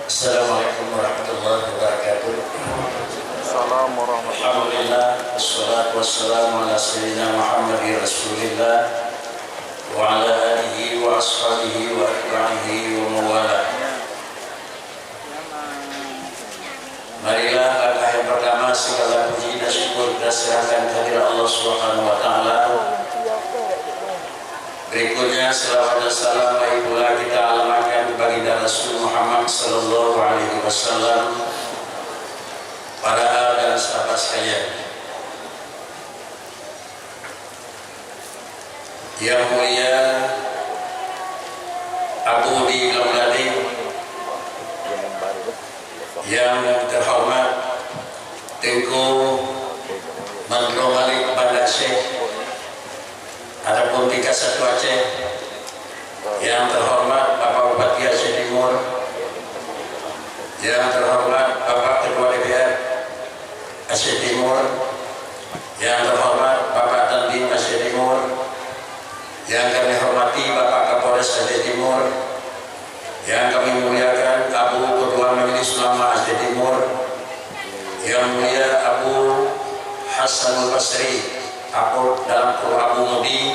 Assalamualaikum warahmatullahi wabarakatuh. Assalamualaikum warahmatullahi Alhamdulillah, wassalatu wassalamu ala sayyidina Muhammadin Rasulillah wa ala alihi wa ashabihi wa atba'ihi wa mawala. Marilah langkah yang pertama segala puji dan syukur kita serahkan kehadirat Allah Subhanahu wa taala. Berikutnya selawat dan salam baik pula kita alamatkan baginda Rasul Muhammad sallallahu alaihi wasallam, para hal dan sahabat sekalian. Yang mulia Abu di Lamladi, yang terhormat Tengku Mandro Malik Bandar Syekh adapun Tingkat 1 Aceh, yang terhormat Bapak Bupati Aceh Timur, yang terhormat Bapak Ketua DPR Aceh Timur, yang terhormat Bapak Tandim Aceh Timur, yang kami hormati Bapak Kapolres Aceh Timur, yang kami muliakan Abu Ketua Majelis Ulama Aceh Timur, yang mulia Abu Hasanul Basri Abu dalam Abu Mudi,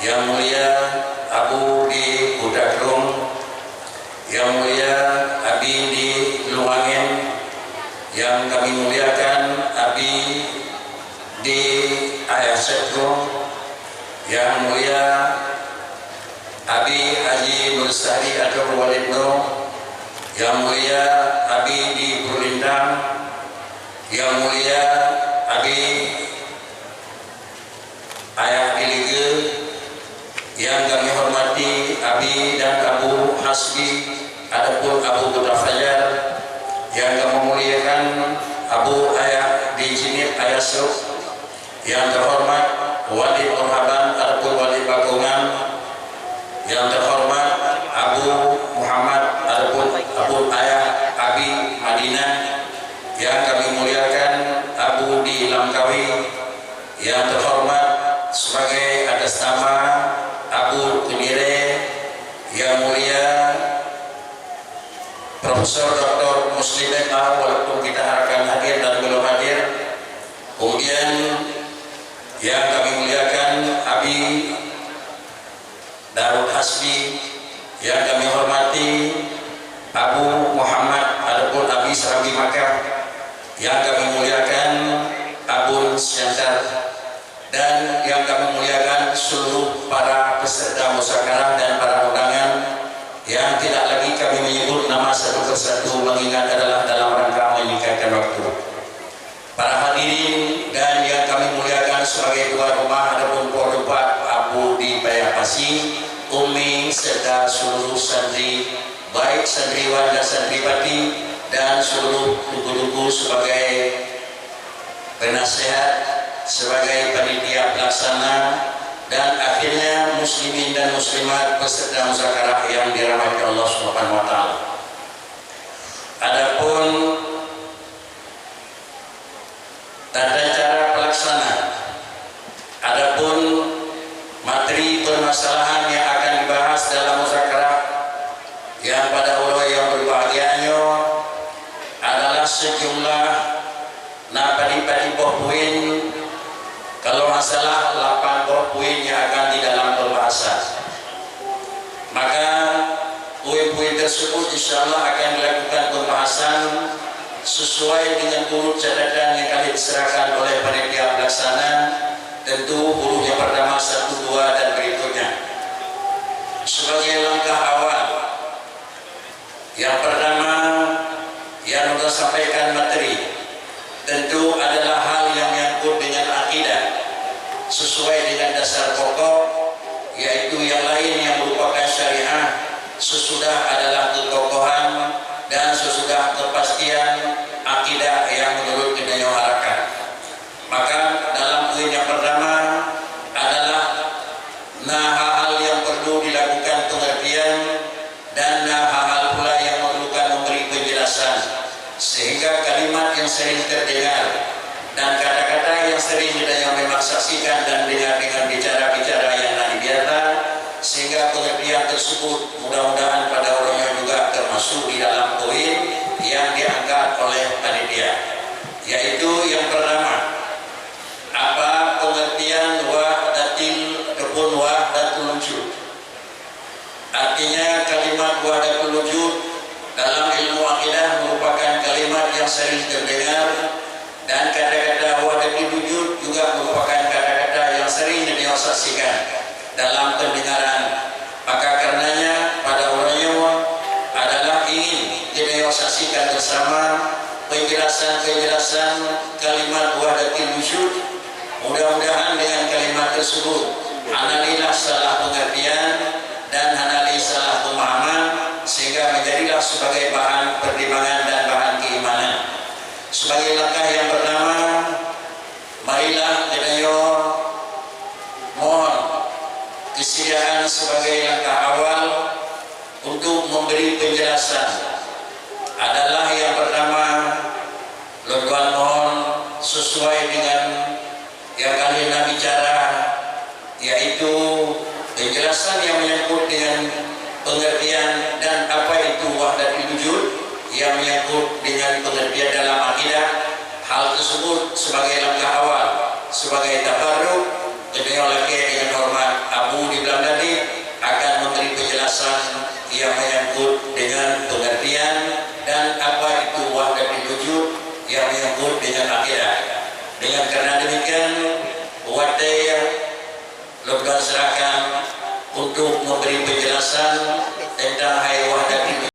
yang mulia Abu di Budagrung, yang mulia Abi di Luangin, yang kami muliakan Abi di Ayah Setrum, yang mulia Abi Haji Mustahri atau Walid Nur, yang mulia Abi di Purlindang, yang mulia Abi Ayah Ilige, yang kami hormati Abi dan Abu Hasbi adapun Abu Putra Fajar, yang kami muliakan Abu Ayah di Jinit Ayah Sruk, yang terhormat Wali Orhaban adapun Wali Bakungan, yang terhormat Abu Muhammad adapun Abu Ayah Abi Madinah, yang kami muliakan Abu di Langkawi, yang terhormat sebagai atas nama Abu Kunire, yang mulia Profesor Dr. Muslim MA walaupun kita harapkan hadir dan belum hadir. Kemudian yang kami muliakan Abi Darul Hasbi, yang kami hormati Abu Muhammad adapun Abi Sarabi Makkah, yang kami muliakan Abu Syantar, dan yang kami muliakan seluruh para peserta musyawarah dan para undangan yang tidak lagi kami menyebut nama satu persatu mengingat adalah dalam rangka menyingkatkan waktu. Para hadirin dan yang kami muliakan sebagai tuan rumah adapun Pordepat Abu di Payapasi, Umi serta seluruh santri baik santriwan dan santripati dan seluruh duku-duku sebagai penasehat, sebagai panitia pelaksana, dan akhirnya muslimin dan muslimat peserta musyawarah yang dirahmati Allah Subhanahu wa taala. Adapun tata cara pelaksana, adapun materi permasalahan yang akan dibahas dalam musyawarah yang pada ulama yang berbahagianya adalah sejumlah napadi-padi poin. Kalau masalah 8 poin yang akan di dalam pembahasan, maka poin-poin tersebut insyaAllah akan dilakukan pembahasan sesuai dengan urut catatan yang kami diserahkan oleh panitia pelaksana. Tentu huruf yang pertama, 1, 2 dan berikutnya. Sebagai langkah awal, yang pertama yang sudah sampaikan materi tentu adalah hal yang menyangkut dengan akidah sesuai dengan dasar pokok, yaitu yang lain yang merupakan syariah sesudah adalah ketokohan dan sesudah kepastian akidah yang menurut kenyamanan. Maka dalam poin yang pertama adalah hal-hal yang perlu dilakukan pengertian dan hal-hal pula yang memerlukan memberi penjelasan, sehingga kalimat yang sering terdengar dan kata-kata yang sering kita memang saksikan dan dengar dengan bicara-bicara yang biasa, sehingga pengertian tersebut mudah-mudahan pada orangnya juga termasuk termasuk di dalam poin yang diangkat oleh panitia, yaitu yang pertama, apa pengertian wahdatil ataupun wahdatul wujud. Artinya kalimat wahdatul wujud dalam ilmu akidah merupakan kalimat yang sering terdengar, dan kata-kata wahdatul wujud juga merupakan kata-kata yang sering disaksikan dalam pendengaran. Maka karenanya pada uraian adalah ingin disaksikan bersama penjelasan-penjelasan kalimat wahdatul wujud. Mudah-mudahan dengan kalimat tersebut analilah salah pengertian dan analisis salah pemahaman, sehingga menjadilah sebagai bahan pertimbangan dan bahan keimanan. Sebagai langkah yang pertama, marilah kita mohon kesediaan sebagai langkah awal untuk memberi penjelasan. Adalah yang pertama, Tuan mohon sesuai dengan yang kalian bicara, yaitu penjelasan yang menyangkut dengan pengertian dan apa itu wahdatul wujud, yang menyangkut dengan pengertian dalam akidah. Hal tersebut sebagai langkah awal, sebagai tabarruk, beliau lagi dengan hormat Abu di belakang tadi akan memberi penjelasan yang menyangkut dengan pengertian dan apa itu wahdatul wujud, yang menyangkut dengan akidah. Dengan karena demikian, wadai Lepas serahkan untuk memberi penjelasan tentang hai wahdatul